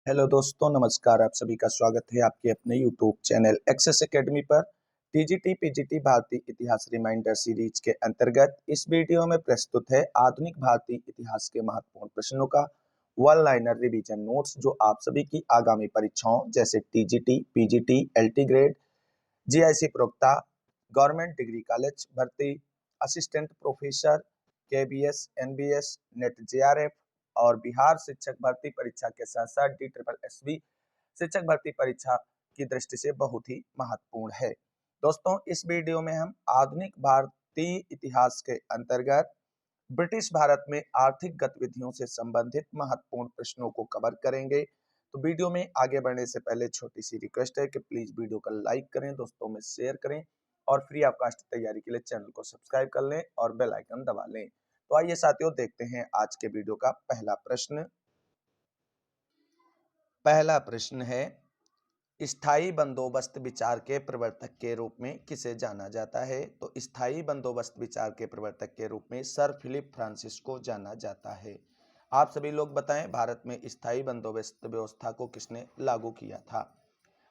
Hello दोस्तों, नमस्कार। आप सभी का स्वागत है आपके अपने यूट्यूब चैनल एक्सेस एकेडमी पर। टीजीटी पीजीटी भारतीय इतिहास रिमाइंडर सीरीज के अंतर्गत इस वीडियो में प्रस्तुत है आधुनिक भारतीय इतिहास के महत्वपूर्ण प्रश्नों का वन लाइनर रिवीजन नोट्स, जो आप सभी की आगामी परीक्षाओं जैसे TGT PGT LT grade, GIC प्रवक्ता, गवर्नमेंट डिग्री कॉलेज भर्ती, assistant professor, KBS, NBS, net JRF और बिहार शिक्षक भर्ती परीक्षा के साथ साथ डी ट्रिपल एसबी शिक्षक भर्ती परीक्षा की दृष्टि से बहुत ही महत्वपूर्ण है। दोस्तों, इस वीडियो में हम आधुनिक भारतीय इतिहास के अंतर्गत ब्रिटिश भारत में आर्थिक गतिविधियों से संबंधित महत्वपूर्ण प्रश्नों को कवर करेंगे। तो वीडियो में आगे बढ़ने से पहले छोटी सी रिक्वेस्ट है कि प्लीज वीडियो को लाइक करें, दोस्तों में शेयर करें और फ्री ऑफ कास्ट तैयारी के लिए चैनल को सब्सक्राइब कर लें और बेल आइकन दबा लें। तो आइए साथियों, देखते हैं आज के वीडियो का पहला प्रश्न। पहला प्रश्न है, स्थायी बंदोबस्त विचार के प्रवर्तक के रूप में किसे जाना जाता है? तो स्थायी बंदोबस्त विचार के प्रवर्तक के रूप में सर फिलिप फ्रांसिस को जाना जाता है। आप सभी लोग बताएं, भारत में स्थायी बंदोबस्त व्यवस्था को किसने लागू किया था?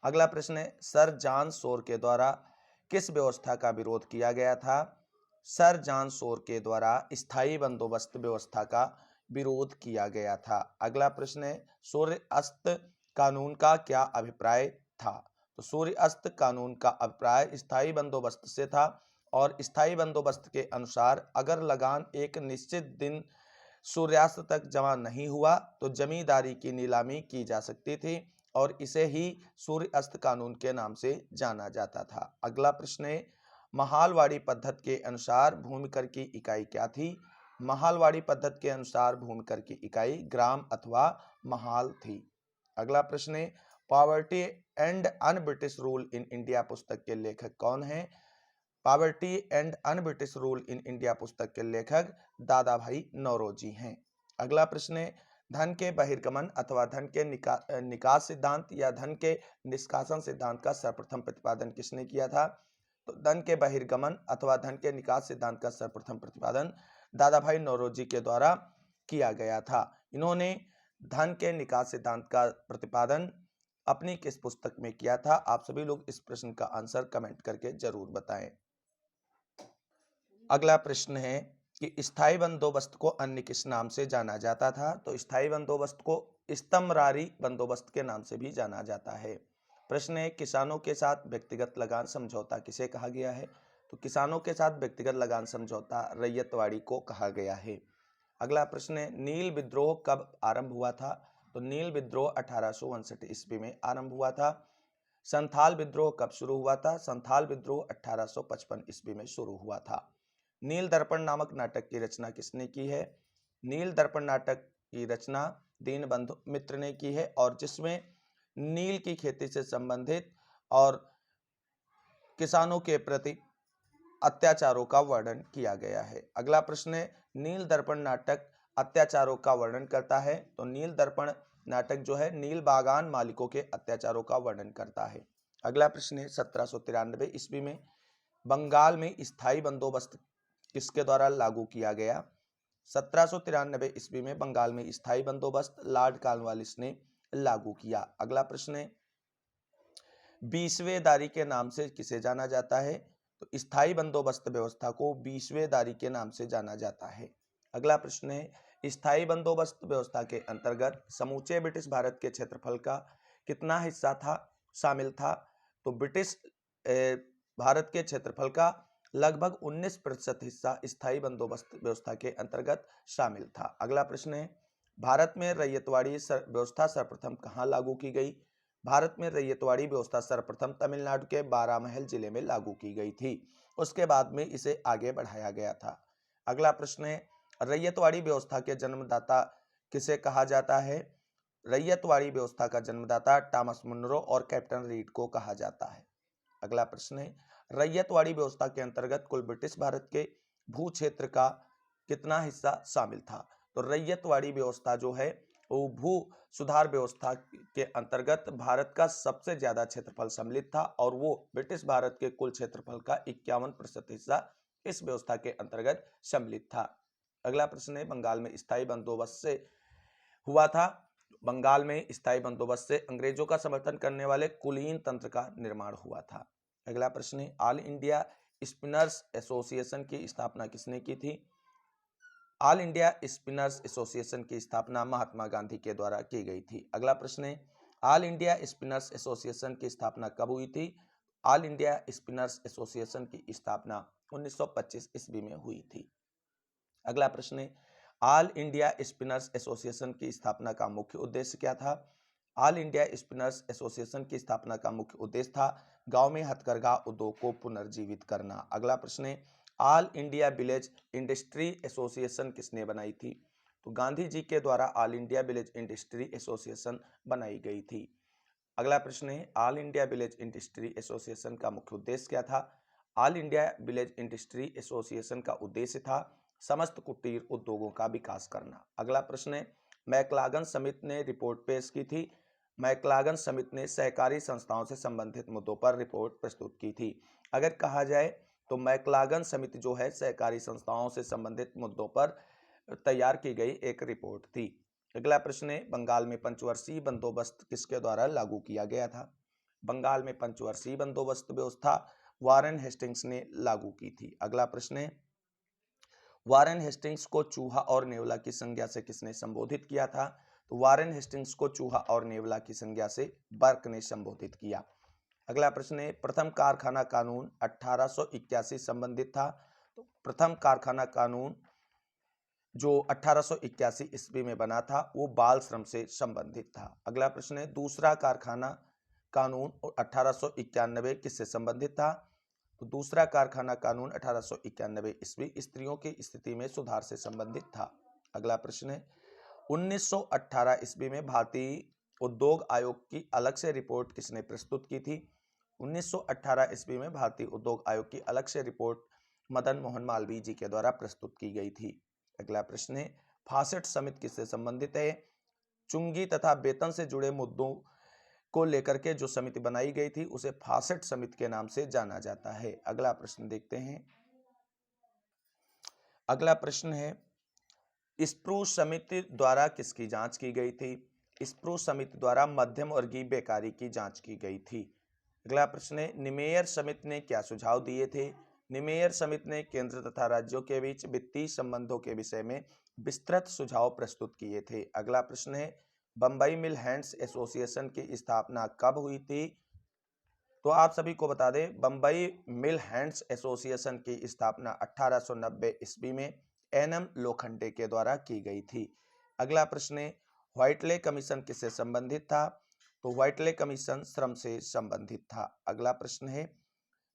अगला प्रश्न है, सर जॉन शोर के द्वारा किस व्यवस्था का विरोध किया गया था? सर जॉन शोर के द्वारा स्थायी बंदोबस्त व्यवस्था का विरोध किया गया था। अगला प्रश्न है, सूर्य अस्त कानून का क्या अभिप्राय था? तो सूर्य अस्त कानून का अभिप्राय स्थायी बंदोबस्त से था और स्थायी बंदोबस्त के अनुसार अगर लगान एक निश्चित दिन सूर्यास्त तक जमा नहीं हुआ तो जमींदारी की नीलामी की जा सकती थी और इसे ही सूर्य अस्त कानून के नाम से जाना जाता था। अगला प्रश्न है, महालवाड़ी पद्धति के अनुसार भूमि कर की इकाई क्या थी? महालवाड़ी पद्धति के अनुसार भूमि कर की इकाई ग्राम अथवा महाल थी। अगला प्रश्न है, poverty and un British rule in India पुस्तक के लेखक कौन हैं? Poverty and un British rule in India पुस्तक के लेखक दादा भाई नौरोजी हैं। अगला प्रश्न है, धन के बहिर्गमन अथवा धन के निकास सिद्धांत या धन के निष्कासन सिद्धांत का सर्वप्रथम प्रतिपादन किसने किया था? तो धन के बहिर्गमन अथवा धन के निकास सिद्धांत का सर्वप्रथम प्रतिपादन दादा भाई नौरोजी के द्वारा किया गया था। इन्होंने धन के निकास सिद्धांत का प्रतिपादन अपनी किस पुस्तक में किया था? आप सभी लोग इस प्रश्न का आंसर कमेंट करके जरूर बताएं। अगला प्रश्न है कि स्थायी बंदोबस्त को अन्य किस नाम से जाना जाता था? तो स्थायी बंदोबस्त को स्तमरारी बंदोबस्त के नाम से भी जाना जाता है। प्रश्न है, किसानों के साथ व्यक्तिगत लगान समझौता किसे कहा गया है? तो किसानों के साथ व्यक्तिगत लगान समझौता रैयतवाड़ी को कहा गया है। अगला प्रश्न है, नील विद्रोह कब आरंभ हुआ था? तो नील विद्रोह 1859 ईस्वी में आरंभ हुआ था। संथाल विद्रोह कब शुरू हुआ था? संथाल विद्रोह 1855 ईस्वी में शुरू हुआ था। नील दर्पण नामक नाटक की रचना किसने की है? नील दर्पण नाटक की रचना दीनबंधु मित्र ने की है और जिसमें नील की खेती से संबंधित और किसानों के प्रति अत्याचारों का वर्णन किया गया है। अगला प्रश्न है, नील दर्पण नाटक अत्याचारों का वर्णन करता है। तो नील दर्पण नाटक जो है नील बागान मालिकों के अत्याचारों का वर्णन करता है। अगला प्रश्न है, 1793 ईस्वी में बंगाल में स्थायी बंदोबस्त किसके द्वारा लागू किया गया? 1793 ईस्वी में बंगाल में स्थायी बंदोबस्त लॉर्ड कॉर्नवालिस ने लागू किया। अगला प्रश्न है, बीसवेदारी के नाम से किसे जाना जाता है? तो स्थायी बंदोबस्त व्यवस्था को बीसवेदारी के नाम से जाना जाता है। अगला प्रश्न है, स्थायी बंदोबस्त व्यवस्था के अंतर्गत समूचे ब्रिटिश भारत के क्षेत्रफल का कितना हिस्सा शामिल था? तो ब्रिटिश भारत के क्षेत्रफल का लगभग 19% हिस्सा स्थायी बंदोबस्त व्यवस्था के अंतर्गत शामिल था। अगला प्रश्न है, भारत में रैयतवाड़ी व्यवस्था सर्वप्रथम कहाँ लागू की गई? भारत में रैयतवाड़ी व्यवस्था सर्वप्रथम तमिलनाडु के बारामहल जिले में लागू की गई थी। उसके बाद में इसे आगे बढ़ाया गया था। अगला प्रश्न है, रैयतवाड़ी व्यवस्था के जन्मदाता किसे कहा जाता है? रैयतवाड़ी व्यवस्था का जन्मदाता टॉमस मुनरो और कैप्टन रीड को कहा जाता है। अगला प्रश्न है, रैयतवाड़ी व्यवस्था के अंतर्गत कुल ब्रिटिश भारत के भू क्षेत्र का कितना हिस्सा शामिल था? तो रैयतवाड़ी व्यवस्था जो है वो भू सुधार व्यवस्था के अंतर्गत भारत का सबसे ज्यादा क्षेत्रफल सम्मिलित था और वो ब्रिटिश भारत के कुल क्षेत्रफल का 51% हिस्सा इस व्यवस्था के अंतर्गत सम्मिलित था। अगला प्रश्न है, बंगाल में स्थायी बंदोबस्त से हुआ था। बंगाल में स्थायी बंदोबस्त से अंग्रेजों का समर्थन करने वाले कुलीन तंत्र का निर्माण हुआ था। अगला प्रश्न है, ऑल इंडिया स्पिनर्स एसोसिएशन की स्थापना किसने की थी? ऑल इंडिया स्पिनर्स एसोसिएशन की स्थापना महात्मा गांधी के द्वारा की गई थी। अगला प्रश्न है, ऑल इंडिया स्पिनर्स एसोसिएशन की स्थापना कब हुई थी? ऑल इंडिया स्पिनर्स एसोसिएशन की स्थापना 1925 ईस्वी में हुई थी। अगला प्रश्न है, ऑल इंडिया स्पिनर्स एसोसिएशन की स्थापना का मुख्य उद्देश्य क्या था? ऑल इंडिया स्पिनर्स एसोसिएशन की स्थापना का मुख्य उद्देश्य था गांव में हथकरघा उद्योग को पुनर्जीवित करना। अगला प्रश्न है, all India village industry association किसने बनाई थी? तो गांधी जी के द्वारा all India village industry association बनाई गई थी। अगला प्रश्न है, all India village industry association का मुख्य उद्देश्य क्या था? All India village industry association का उद्देश्य था समस्त कुटीर उद्योगों का विकास करना। अगला प्रश्न है, मैक्लागन समिति ने रिपोर्ट पेश की थी। मैक्लागन समिति ने सहकारी संस्थाओं से संबंधित मुद्दों पर रिपोर्ट प्रस्तुत की थी। अगर कहा जाए तो मैक्लागन समिति जो है सहकारी संस्थाओं से संबंधित मुद्दों पर तैयार की गई एक रिपोर्ट थी। अगला प्रश्न है, बंगाल में पंचवर्षीय बंदोबस्त किसके द्वारा लागू किया गया था? बंगाल में पंचवर्षीय बंदोबस्त व्यवस्था वारेन हेस्टिंग्स ने लागू की थी। अगला प्रश्न है, वारेन हेस्टिंग्स को चूहा और नेवला की संज्ञा से किसने संबोधित किया था? तो वारेन हेस्टिंग्स को चूहा और नेवला की संज्ञा से बर्क ने संबोधित किया। अगला प्रश्न है, प्रथम कारखाना कानून 1881 संबंधित था। तो प्रथम कारखाना कानून जो 1881 ईस्वी में बना था वो बाल श्रम से संबंधित था। अगला प्रश्न है, दूसरा कारखाना कानून 1891 किससे संबंधित था? तो दूसरा कारखाना कानून 1891 ईस्वी स्त्रियों की स्थिति में सुधार से संबंधित था। अगला प्रश्न है, 1918 ईस्वी में भारतीय उद्योग आयोग की अलग से रिपोर्ट किसने प्रस्तुत की थी? 1918 ईस्वी में भारतीय उद्योग आयोग की अलग से रिपोर्ट मदन मोहन मालवीय जी के द्वारा प्रस्तुत की गई थी। अगला प्रश्न है, फासेट समिति किससे संबंधित है? चुंगी तथा वेतन से जुड़े मुद्दों को लेकर के जो समिति बनाई गई थी उसे फासेट समिति के नाम से जाना जाता है। अगला प्रश्न देखते हैं। अगला प्रश्न है, स्प्रूस समिति द्वारा किसकी जांच की गई थी? स्प्रूस समिति द्वारा मध्यम वर्गीय बेकारी की जांच की गई थी। अगला प्रश्न है, निमेयर समिति ने क्या सुझाव दिए थे? निमेयर समिति ने केंद्र तथा राज्यों के बीच वित्तीय संबंधों के विषय में विस्तृत सुझाव प्रस्तुत किए थे। अगला प्रश्न है, बंबई मिल हैंड्स एसोसिएशन की स्थापना कब हुई थी? तो आप सभी को बता दें, बंबई मिल हैंड्स एसोसिएशन की स्थापना 1890 ईस्वी में एनएम लोखंडे के द्वारा की गई थी। अगला प्रश्न है, व्हाइटले कमीशन किससे संबंधित था? तो व्हाइटले कमीशन श्रम से संबंधित था। अगला प्रश्न है,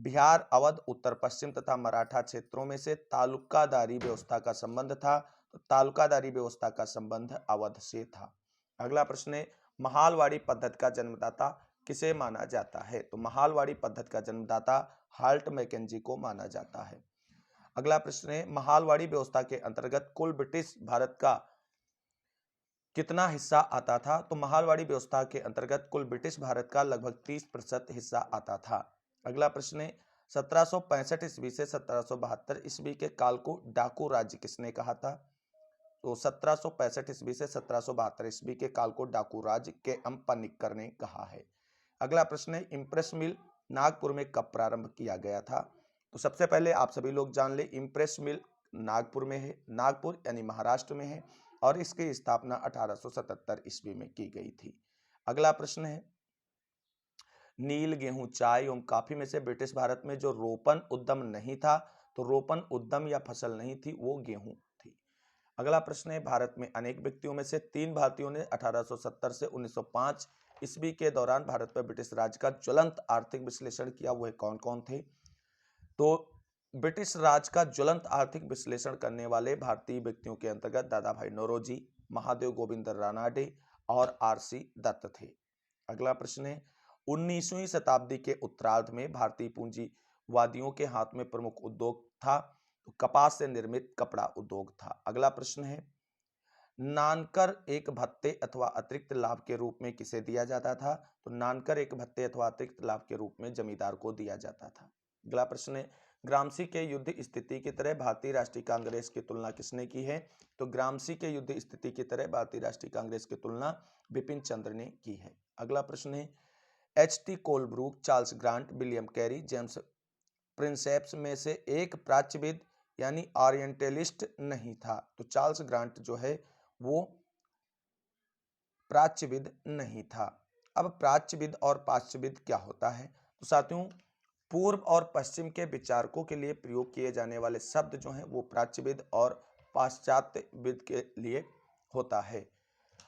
बिहार, अवध, उत्तर पश्चिम तथा मराठा क्षेत्रों में से तालुकादारी व्यवस्था का संबंध था। तो तालुकादारी व्यवस्था का संबंध अवध से था। अगला प्रश्न है, महालवाड़ी पद्धति का जन्मदाता किसे माना जाता है? तो महालवाड़ी पद्धति का जन्मदाता हाल्ट मैकेंजी को माना जाता है। अगला प्रश्न है, महालवाड़ी व्यवस्था के अंतर्गत कुल ब्रिटिश भारत का कितना हिस्सा आता था? तो महालवाड़ी व्यवस्था के अंतर्गत कुल ब्रिटिश भारत का लगभग 30% हिस्सा आता था। अगला प्रश्न है, 1765 ईस्वी से 1772 ईस्वी के काल को डाकू राज्य किसने कहा था? तो 1765 ईस्वी से 1772 ईस्वी के काल को डाकू राज्य के एम पनिक्कर ने कहा है। अगला प्रश्न है, इम्प्रेस मिल नागपुर में कब प्रारंभ किया गया था? तो सबसे पहले आप सभी लोग जान ले, इम्प्रेस मिल नागपुर में है, नागपुर यानी महाराष्ट्र में है और इसकी स्थापना 1877 ईस्वी में की गई थी। अगला प्रश्न है, नील, गेहूं, चाय एवं कॉफी में से ब्रिटिश भारत में जो रोपण उद्यम नहीं था, तो रोपण उद्यम या फसल नहीं थी, वो गेहूं थी। अगला प्रश्न है, भारत में अनेक व्यक्तियों में से 3 भारतीयों ने 1870 से 1905 ईस्वी के दौरान भारत पर ब्रिटिश राज का ज्वलंत आर्थिक विश्लेषण किया। वह कौन कौन थे? तो ब्रिटिश राज का ज्वलंत आर्थिक विश्लेषण करने वाले भारतीय व्यक्तियों के अंतर्गत दादा भाई नौरोजी, महादेव गोविंद रानाडे और आरसी दत्त थे। अगला प्रश्न है, 19वीं शताब्दी के उत्तरार्ध में भारतीय पूंजीवादियों के हाथ में प्रमुख उद्योग था। तो कपास से निर्मित कपड़ा उद्योग था। अगला प्रश्न है, नानकर एक भत्ते अथवा अतिरिक्त लाभ के रूप में किसे दिया जाता था? तो नानकर एक भत्ते अथवा अतिरिक्त लाभ के रूप में जमींदार को दिया जाता था। अगला प्रश्न है, ग्रामसी के युद्ध स्थिति की तरह भारतीय राष्ट्रीय कांग्रेस की तुलना किसने की है? तो ग्रामसी के युद्ध स्थिति की तरह भारतीय राष्ट्रीय कांग्रेस की तुलना बिपिन चंद्र ने की है। अगला प्रश्न है, H T. Colebrooke, Charles Grant, William Carey, James Prinseps में से एक प्राच्यविद यानी ओरिएंटलिस्ट नहीं था। तो चार्ल्स ग्रांट जो है वो प्राच्यविद नहीं था। अब प्राच्यविद और पाश्चात्यविद क्या होता है? तो साथियों, पूर्व और पश्चिम के विचारकों के लिए प्रयोग किए जाने वाले शब्द जो हैं वो प्राच्यविद और पाश्चात्यविद के लिए होता है।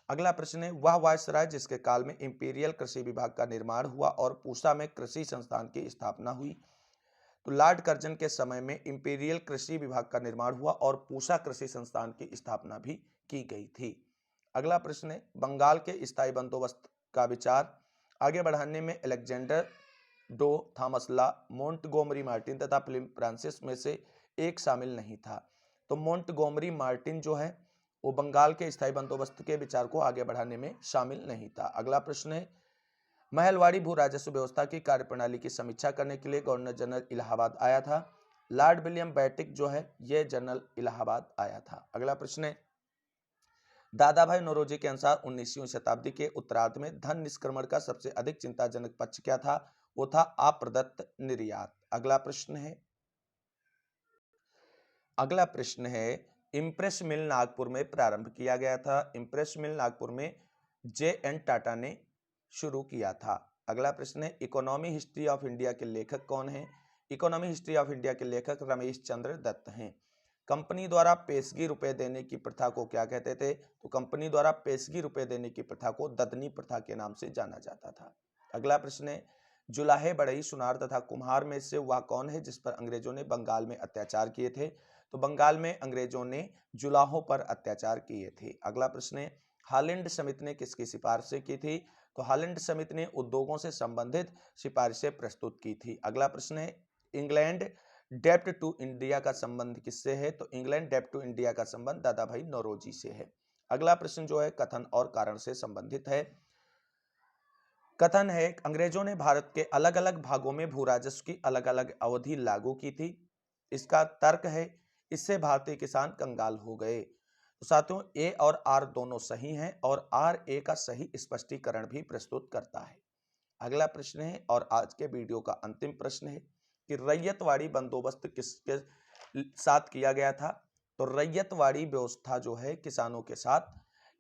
अगला प्रश्न है, वह वायसराय जिसके काल में इंपीरियल कृषि विभाग का निर्माण हुआ और पूसा में कृषि संस्थान की स्थापना हुई? तो लॉर्ड कर्जन के समय में इंपीरियल कृषि विभाग का निर्माण हुआ और पूसा कृषि संस्थान की स्थापना भी की गई थी। अगला प्रश्न है, बंगाल के स्थायी बंदोबस्त का विचार आगे बढ़ाने में अलेक्जेंडर डो, थॉमस ला, मोंटगोमरी मार्टिन तथा फिलिप फ्रांसिस में से एक शामिल नहीं था। तो मोंटगोमरी मार्टिन जो है वो बंगाल के स्थायी बंदोबस्त के विचार को आगे बढ़ाने में शामिल नहीं था। अगला प्रश्न है, महलवाड़ी भू राजस्व व्यवस्था की कार्यप्रणाली की समीक्षा करने के लिए गवर्नर जनरल इलाहाबाद आया था? लॉर्ड विलियम बेटिक जो है यह जनरल इलाहाबाद आया था। अगला प्रश्न है, दादा भाई नौरोजी के अनुसार 19वीं शताब्दी के उत्तरार्ध में धन निष्क्रमण का सबसे अधिक चिंताजनक पक्ष क्या था? वो था अप्रदत्त निर्यात। अगला प्रश्न है, इंप्रेस मिल नागपुर में प्रारंभ किया गया था। इंप्रेस मिल नागपुर में जे.एन. टाटा ने शुरू किया था। अगला प्रश्न है, इकोनॉमी हिस्ट्री ऑफ इंडिया के लेखक कौन हैं? इकोनॉमी हिस्ट्री ऑफ इंडिया के लेखक रमेश चंद्र दत्त हैं। कंपनी द्वारा पेशगी रुपए देने की प्रथा को क्या कहते थे? तो कंपनी द्वारा पेशगी रुपए देने की प्रथा को ददनी प्रथा के नाम से जाना जाता था। अगला प्रश्न है, जुलाहे, बढ़ई, सुनार तथा कुम्हार में से वह कौन है जिस पर अंग्रेजों ने बंगाल में अत्याचार किए थे? तो बंगाल में अंग्रेजों ने जुलाहों पर अत्याचार किए थे। अगला प्रश्न है, हालिंड समिति ने किसकी सिफारिशें की थी? तो हालिंड समिति ने उद्योगों से संबंधित सिफारिशें प्रस्तुत की थी। अगला प्रश्न है, इंग्लैंड डेब्ट टू इंडिया का संबंध किससे है? तो इंग्लैंड डेब्ट टू इंडिया का संबंध दादा भाई नौरोजी से है। अगला प्रश्न जो है कथन और कारण से संबंधित है। कथन है, अंग्रेजों ने भारत के अलग अलग भागों में भू राजस्व की अलग अलग अवधि लागू की थी। इसका तर्क है, इससे भारतीय किसान कंगाल हो गए। तो साथियों, ए और आर दोनों सही हैं और आर ए का सही स्पष्टीकरण भी प्रस्तुत करता है। अगला प्रश्न है और आज के वीडियो का अंतिम प्रश्न है कि रैयतवाड़ी बंदोबस्त किसके साथ किया गया था? तो रैयतवाड़ी व्यवस्था जो है किसानों के साथ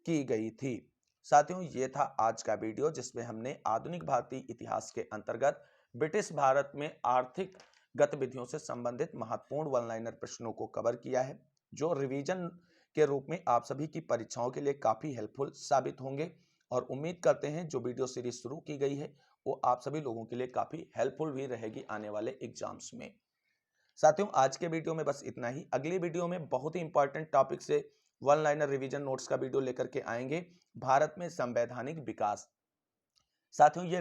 की गई थी। साथियों, ये था आज का वीडियो जिसमें हमने आधुनिक भारतीय इतिहास के अंतर्गत ब्रिटिश भारत में आर्थिक गतिविधियों से संबंधित महत्वपूर्ण वन लाइनर प्रश्नों को कवर किया है, जो रिवीजन के रूप में आप सभी की परीक्षाओं के लिए काफी हेल्पफुल साबित होंगे। और उम्मीद करते हैं जो वीडियो सीरीज शुरू की गई है वो आप सभी लोगों के लिए काफी हेल्पफुल भी रहेगी आने वाले एग्जाम्स में। साथियों, आज के वीडियो में बस इतना ही। अगली वीडियो में बहुत ही इंपॉर्टेंट टॉपिक से वन लाइनर रिवीजन नोट्स का वीडियो लेकर के आएंगे, भारत में संवैधानिक विकास। साथियों, ये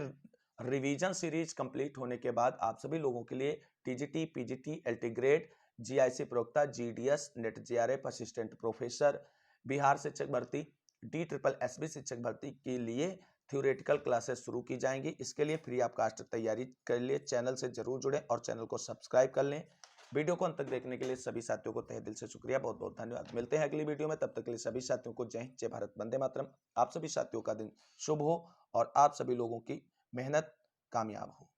रिवीजन सीरीज कंप्लीट होने के बाद आप सभी लोगों के लिए TGT, PGT, LT grade, GIC प्रवक्ता, GDS, NET JRF, assistant professor, Bihar शिक्षक भर्ती, DSSB शिक्षक भर्ती के लिए थ्योरेटिकल क्लासेस शुरू की जाएंगी। इसके लिए फ्री ऑफ कास्ट तैयारी कर लिए चैनल से जरूर जुड़ें और चैनल को सब्सक्राइब कर लें। वीडियो को अंत तक देखने के लिए सभी साथियों को तहे दिल से शुक्रिया, बहुत बहुत धन्यवाद। मिलते हैं अगली वीडियो में, तब तक के लिए सभी साथियों को जय हिंद, जय भारत, वंदे मातरम। आप सभी साथियों का दिन शुभ हो और आप सभी लोगों की मेहनत कामयाब हो।